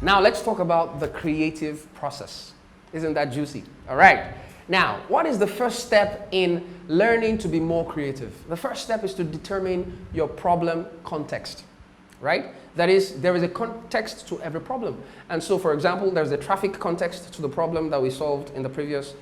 Now let's talk about the creative process. Isn't that juicy? All right. Now, what is the first step in learning to be more creative? The first step is to determine your problem context, right? That is, there is a context to every problem. And so, for example, there's a traffic context to the problem that we solved in the previous,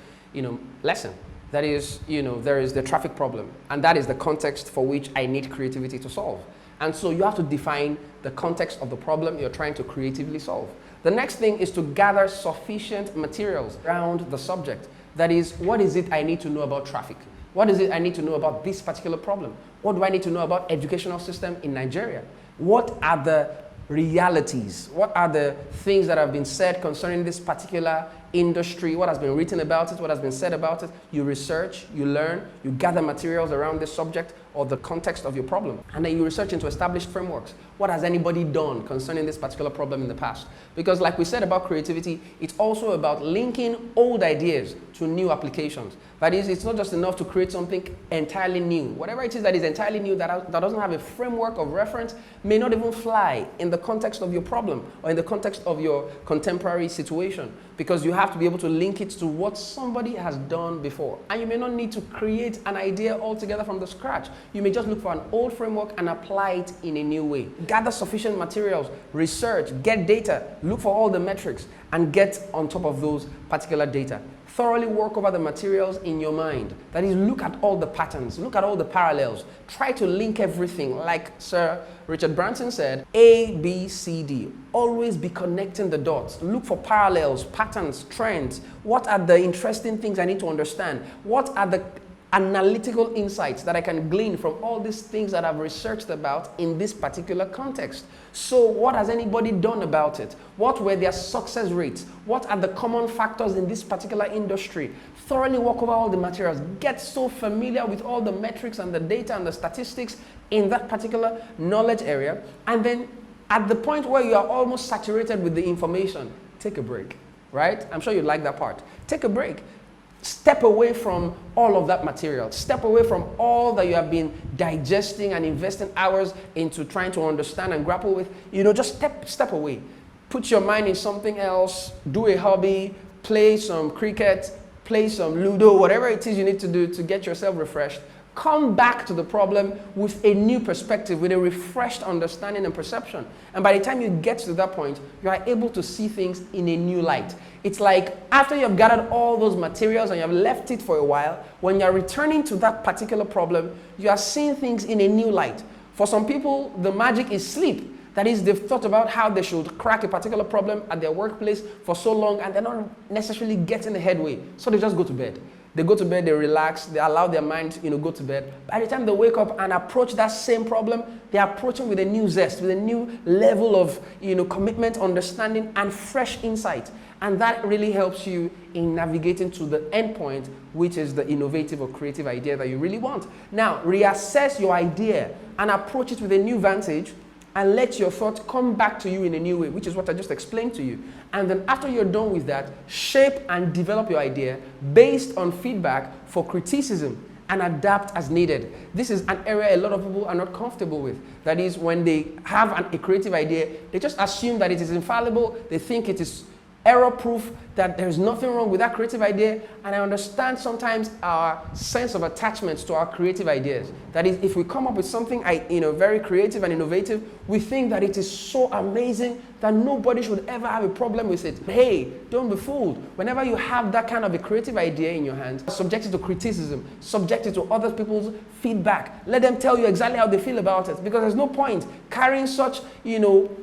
lesson. That is, there is the traffic problem, and that is the context for which I need creativity to solve. And so you have to define the context of the problem you're trying to creatively solve. The next thing is to gather sufficient materials around the subject. That is, what is it I need to know about traffic? What is it I need to know about this particular problem? What do I need to know about educational system in Nigeria? What are the realities? What are the things that have been said concerning this particular industry? What has been written about it? What has been said about it? You research, you learn, you gather materials around this subject or the context of your problem. And then you research into established frameworks. What has anybody done concerning this particular problem in the past? Because like we said about creativity, it's also about linking old ideas to new applications. That is, it's not just enough to create something entirely new. Whatever it is that is entirely new that doesn't have a framework of reference may not even fly in the context of your problem or in the context of your contemporary situation, because you have to be able to link it to what somebody has done before. And you may not need to create an idea altogether from the scratch. You may just look for an old framework and apply it in a new way. Gather sufficient materials, research, get data, look for all the metrics, and get on top of those particular data. Thoroughly work over the materials in your mind. That is, look at all the patterns, look at all the parallels. Try to link everything, like Sir Richard Branson said, A, B, C, D. Always be connecting the dots. Look for parallels, patterns, trends. What are the interesting things I need to understand? What are the analytical insights that I can glean from all these things that I've researched about in this particular context? So what has anybody done about it? What were their success rates? What are the common factors in this particular industry? Thoroughly work over all the materials. Get so familiar with all the metrics and the data and the statistics in that particular knowledge area. And then at the point where you are almost saturated with the information, take a break, right? I'm sure you'd like that part. Take a break. Step away from all of that material. Step away from all that you have been digesting and investing hours into trying to understand and grapple with. Just step away. Put your mind in something else. Do a hobby. Play some cricket. Play some Ludo. Whatever it is you need to do to get yourself refreshed. Come back to the problem with a new perspective, with a refreshed understanding and perception. And by the time you get to that point, you are able to see things in a new light. It's like after you've gathered all those materials and you have left it for a while, when you're returning to that particular problem, you are seeing things in a new light. For some people, the magic is sleep. That is, they've thought about how they should crack a particular problem at their workplace for so long and they're not necessarily getting the headway. So they just go to bed. They go to bed, they relax, they allow their mind to go to bed. By the time they wake up and approach that same problem, they're approaching with a new zest, with a new level of commitment, understanding, and fresh insight. And that really helps you in navigating to the end point, which is the innovative or creative idea that you really want. Now, reassess your idea and approach it with a new vantage, and let your thoughts come back to you in a new way, which is what I just explained to you. And then after you're done with that, shape and develop your idea based on feedback for criticism and adapt as needed. This is an area a lot of people are not comfortable with. That is, when they have a creative idea, they just assume that it is infallible. They think it is error-proof, that there's nothing wrong with that creative idea. And I understand sometimes our sense of attachment to our creative ideas. That is, if we come up with something very creative and innovative, we think that it is so amazing that nobody should ever have a problem with it. Hey, don't be fooled. Whenever you have that kind of a creative idea in your hands, subject it to criticism, subject it to other people's feedback. Let them tell you exactly how they feel about it, because there's no point carrying such,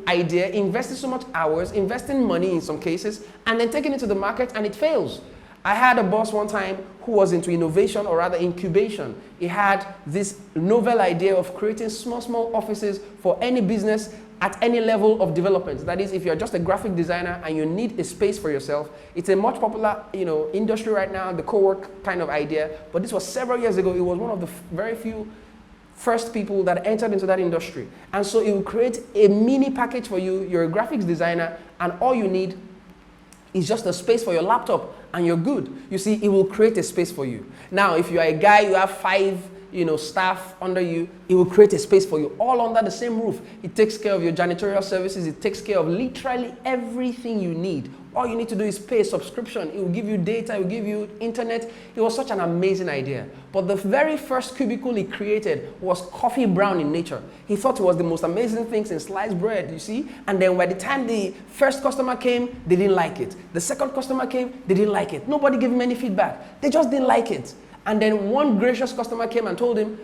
idea, investing so much hours, investing money in some cases, and then taking it to the market and it fails. I had a boss one time who was into innovation, or rather incubation. He had this novel idea of creating small offices for any business at any level of development. That is, if you're just a graphic designer and you need a space for yourself, it's a much popular industry right now, the co-work kind of idea. But this was several years ago. It was one of the very few first people that entered into that industry. And so it will create a mini package for you. You're a graphics designer and all you need is just a space for your laptop and you're good. You see, it will create a space for you. Now, if you are a guy, you have 5 staff under you. It will create a space for you all under the same roof. It takes care of your janitorial services. It takes care of literally everything you need. All you need to do is pay a subscription. It will give you data, it will give you internet. It was such an amazing idea. But the very first cubicle he created was coffee brown in nature. He thought it was the most amazing thing since sliced bread, you see? And then by the time the first customer came, they didn't like it. The second customer came, they didn't like it. Nobody gave him any feedback. They just didn't like it. And then one gracious customer came and told him,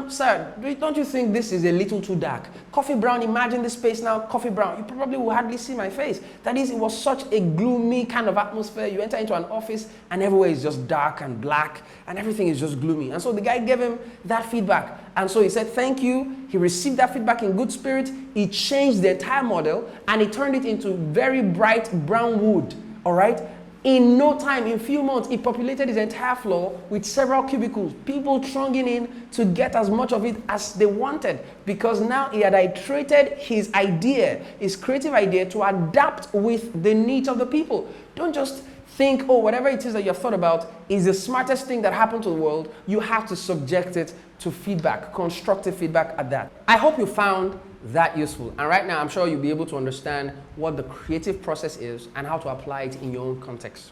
sir, don't you think this is a little too dark? Coffee brown, imagine this space now, coffee brown. You probably will hardly see my face. That is, it was such a gloomy kind of atmosphere. You enter into an office and everywhere is just dark and black and everything is just gloomy. And so the guy gave him that feedback. And so he said, thank you. He received that feedback in good spirit. He changed the entire model and he turned it into very bright brown wood, all right? In no time, in few months, he populated his entire floor with several cubicles, people thronging in to get as much of it as they wanted, because now he had iterated his idea, his creative idea, to adapt with the needs of the people. Don't just think, oh, whatever it is that you've thought about is the smartest thing that happened to the world. You have to subject it to feedback, constructive feedback at that. I hope you found that useful. And right now, I'm sure you'll be able to understand what the creative process is and how to apply it in your own context.